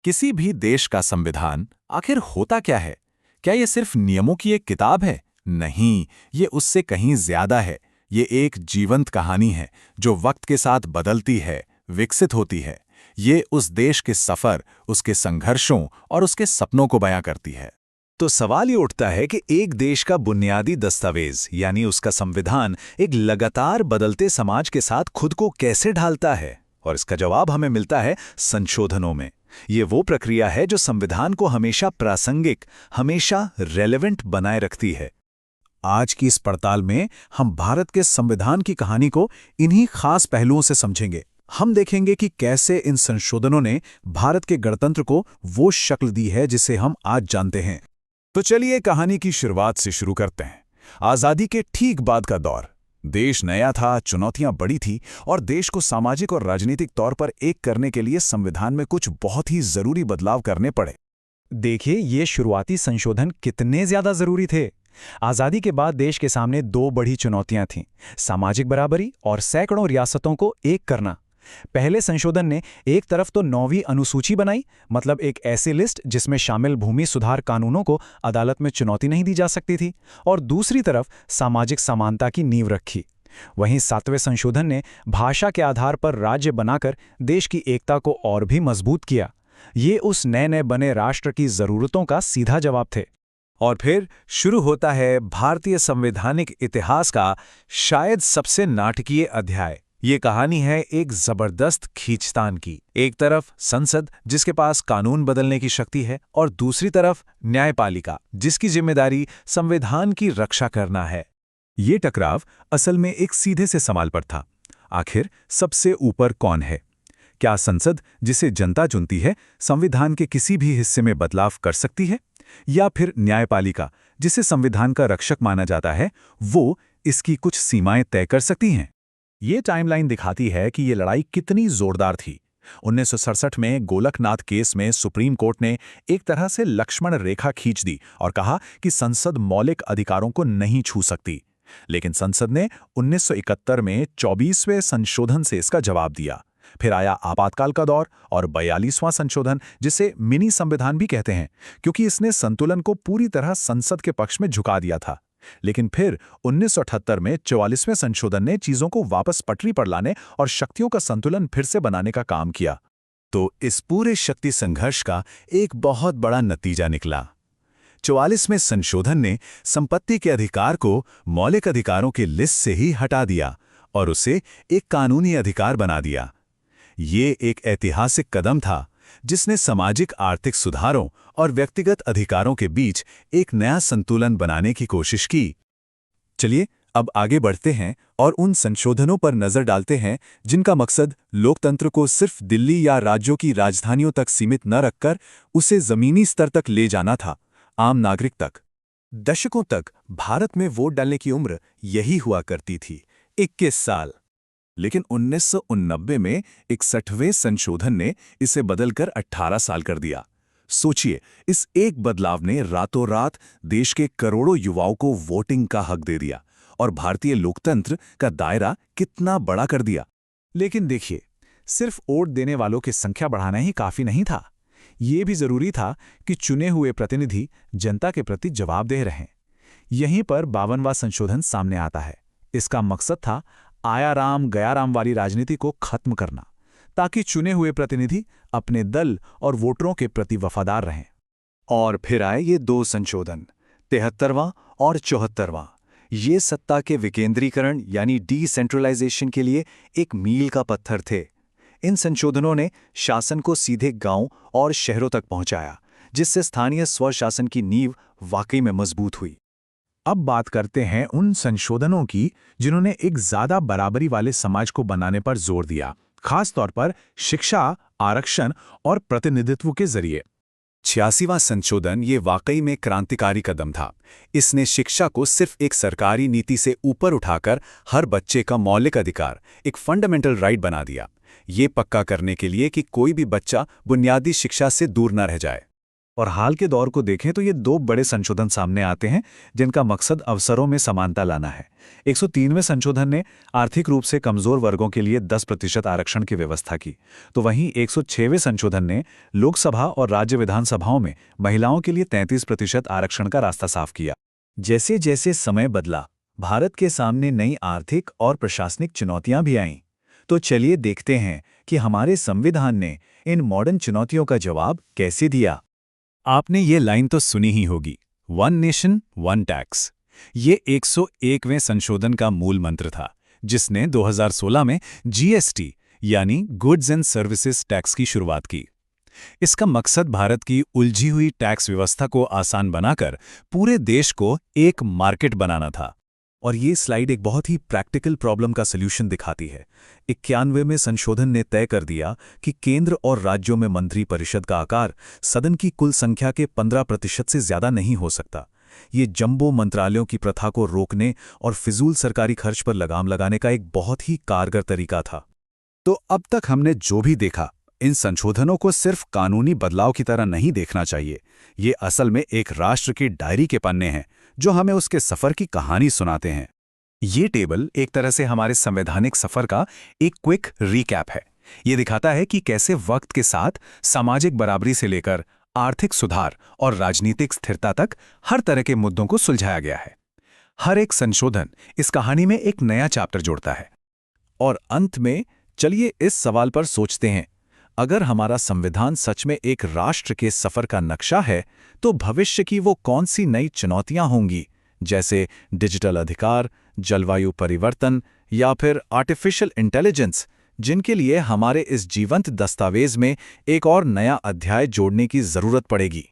किसी भी देश का संविधान आखिर होता क्या है? क्या ये सिर्फ नियमों की एक किताब है? नहीं, ये उससे कहीं ज्यादा है। ये एक जीवंत कहानी है जो वक्त के साथ बदलती है, विकसित होती है। ये उस देश के सफर, उसके संघर्षों और उसके सपनों को बयां करती है। तो सवाल ये उठता है कि एक देश का बुनियादी दस्तावेज यानी उसका संविधान एक लगातार बदलते समाज के साथ खुद को कैसे ढालता है? और इसका जवाब हमें मिलता है संशोधनों में। ये वो प्रक्रिया है जो संविधान को हमेशा प्रासंगिक, हमेशा रेलेवेंट बनाए रखती है। आज की इस पड़ताल में हम भारत के संविधान की कहानी को इन्हीं खास पहलुओं से समझेंगे। हम देखेंगे कि कैसे इन संशोधनों ने भारत के गणतंत्र को वो शक्ल दी है जिसे हम आज जानते हैं। तो चलिए कहानी की शुरुआत से शुरू करते हैं। आजादी के ठीक बाद का दौर। देश नया था, चुनौतियां बड़ी थी और देश को सामाजिक और राजनीतिक तौर पर एक करने के लिए संविधान में कुछ बहुत ही जरूरी बदलाव करने पड़े। देखिए, ये शुरुआती संशोधन कितने ज्यादा जरूरी थे। आजादी के बाद देश के सामने दो बड़ी चुनौतियां थीं, सामाजिक बराबरी और सैकड़ों रियासतों को एक करना। पहले संशोधन ने एक तरफ तो 9वीं अनुसूची बनाई, मतलब एक ऐसी लिस्ट जिसमें शामिल भूमि सुधार कानूनों को अदालत में चुनौती नहीं दी जा सकती थी, और दूसरी तरफ सामाजिक समानता की नींव रखी। वहीं 7वें संशोधन ने भाषा के आधार पर राज्य बनाकर देश की एकता को और भी मजबूत किया। ये उस नए नए बने राष्ट्र की जरूरतों का सीधा जवाब थे। और फिर शुरू होता है भारतीय संवैधानिक इतिहास का शायद सबसे नाटकीय अध्याय। ये कहानी है एक जबरदस्त खींचतान की। एक तरफ संसद जिसके पास कानून बदलने की शक्ति है और दूसरी तरफ न्यायपालिका जिसकी जिम्मेदारी संविधान की रक्षा करना है। ये टकराव असल में एक सीधे से सवाल पर था। आखिर सबसे ऊपर कौन है? क्या संसद जिसे जनता चुनती है संविधान के किसी भी हिस्से में बदलाव कर सकती है, या फिर न्यायपालिका जिसे संविधान का रक्षक माना जाता है वो इसकी कुछ सीमाएं तय कर सकती हैं? ये टाइमलाइन दिखाती है कि ये लड़ाई कितनी जोरदार थी। 1967 में गोलकनाथ केस में सुप्रीम कोर्ट ने एक तरह से लक्ष्मण रेखा खींच दी और कहा कि संसद मौलिक अधिकारों को नहीं छू सकती। लेकिन संसद ने 1971 में 24वें संशोधन से इसका जवाब दिया। फिर आया आपातकाल का दौर और 42वां संशोधन, जिसे मिनी संविधान भी कहते हैं, क्योंकि इसने संतुलन को पूरी तरह संसद के पक्ष में झुका दिया था। लेकिन फिर 1978 में 44वें संशोधन ने चीजों को वापस पटरी पर लाने और शक्तियों का संतुलन फिर से बनाने का काम किया। तो इस पूरे शक्ति संघर्ष का एक बहुत बड़ा नतीजा निकला। 44वें संशोधन ने संपत्ति के अधिकार को मौलिक अधिकारों की लिस्ट से ही हटा दिया और उसे एक कानूनी अधिकार बना दिया। ये एक ऐतिहासिक कदम था जिसने सामाजिक आर्थिक सुधारों और व्यक्तिगत अधिकारों के बीच एक नया संतुलन बनाने की कोशिश की। चलिए अब आगे बढ़ते हैं और उन संशोधनों पर नजर डालते हैं जिनका मकसद लोकतंत्र को सिर्फ दिल्ली या राज्यों की राजधानियों तक सीमित न रखकर उसे जमीनी स्तर तक ले जाना था, आम नागरिक तक। दशकों तक भारत में वोट डालने की उम्र यही हुआ करती थी, 21 साल। लेकिन 1989 में 61वें संशोधन ने इसे बदलकर 18 साल कर दिया। सोचिए, इस एक बदलाव ने रातों रात देश के करोड़ों युवाओं को वोटिंग का हक दे दिया और भारतीय लोकतंत्र का दायरा कितना बड़ा कर दिया। लेकिन देखिए, सिर्फ वोट देने वालों की संख्या बढ़ाना ही काफी नहीं था। ये भी जरूरी था कि चुने हुए प्रतिनिधि जनता के प्रति जवाबदेह रहें। यहीं पर 52वां संशोधन सामने आता है। इसका मकसद था आया राम गया राम वाली राजनीति को खत्म करना, ताकि चुने हुए प्रतिनिधि अपने दल और वोटरों के प्रति वफादार रहें। और फिर आए ये दो संशोधन, 73वां और 74वां। ये सत्ता के विकेंद्रीकरण यानी डिसेंट्रलाइजेशन के लिए एक मील का पत्थर थे। इन संशोधनों ने शासन को सीधे गांव और शहरों तक पहुंचाया, जिससे स्थानीय स्वशासन की नींव वाकई में मजबूत हुई। अब बात करते हैं उन संशोधनों की जिन्होंने एक ज्यादा बराबरी वाले समाज को बनाने पर जोर दिया, खास तौर पर शिक्षा, आरक्षण और प्रतिनिधित्व के जरिए। 86वां संशोधन ये वाकई में क्रांतिकारी कदम था। इसने शिक्षा को सिर्फ एक सरकारी नीति से ऊपर उठाकर हर बच्चे का मौलिक अधिकार, एक फंडामेंटल राइट बना दिया। ये पक्का करने के लिए कि कोई भी बच्चा बुनियादी शिक्षा से दूर न रह जाए। और हाल के दौर को देखें तो ये दो बड़े संशोधन सामने आते हैं जिनका मकसद अवसरों में समानता लाना है। 103वें संशोधन ने आर्थिक रूप से कमजोर वर्गों के लिए 10% आरक्षण की व्यवस्था की, तो वहीं 106वें संशोधन ने लोकसभा और राज्य विधानसभाओं में महिलाओं के लिए 33% आरक्षण का रास्ता साफ किया। जैसे जैसे समय बदला, भारत के सामने नई आर्थिक और प्रशासनिक चुनौतियां भी आईं। तो चलिए देखते हैं कि हमारे संविधान ने इन मॉडर्न चुनौतियों का जवाब कैसे दिया। आपने ये लाइन तो सुनी ही होगी, वन नेशन वन टैक्स। ये 101वें संशोधन का मूल मंत्र था, जिसने 2016 में जीएसटी यानी गुड्स एंड सर्विसेज टैक्स की शुरुआत की। इसका मकसद भारत की उलझी हुई टैक्स व्यवस्था को आसान बनाकर पूरे देश को एक मार्केट बनाना था। और ये स्लाइड एक बहुत ही प्रैक्टिकल प्रॉब्लम का सॉल्यूशन दिखाती है। 91वें संशोधन ने तय कर दिया कि केंद्र और राज्यों में मंत्री परिषद का आकार सदन की कुल संख्या के 15% से ज्यादा नहीं हो सकता। ये जंबो मंत्रालयों की प्रथा को रोकने और फिजूल सरकारी खर्च पर लगाम लगाने का एक बहुत ही कारगर तरीका था। तो अब तक हमने जो भी देखा, इन संशोधनों को सिर्फ कानूनी बदलाव की तरह नहीं देखना चाहिए। ये असल में एक राष्ट्र की डायरी के पन्ने हैं जो हमें उसके सफर की कहानी सुनाते हैं। ये टेबल एक तरह से हमारे संवैधानिक सफर का एक क्विक रिकैप है। ये दिखाता है कि कैसे वक्त के साथ सामाजिक बराबरी से लेकर आर्थिक सुधार और राजनीतिक स्थिरता तक हर तरह के मुद्दों को सुलझाया गया है। हर एक संशोधन इस कहानी में एक नया चैप्टर जोड़ता है। और अंत में चलिए इस सवाल पर सोचते हैं, अगर हमारा संविधान सच में एक राष्ट्र के सफर का नक्शा है, तो भविष्य की वो कौन सी नई चुनौतियां होंगी, जैसे डिजिटल अधिकार, जलवायु परिवर्तन या फिर आर्टिफिशियल इंटेलिजेंस, जिनके लिए हमारे इस जीवंत दस्तावेज में एक और नया अध्याय जोड़ने की जरूरत पड़ेगी।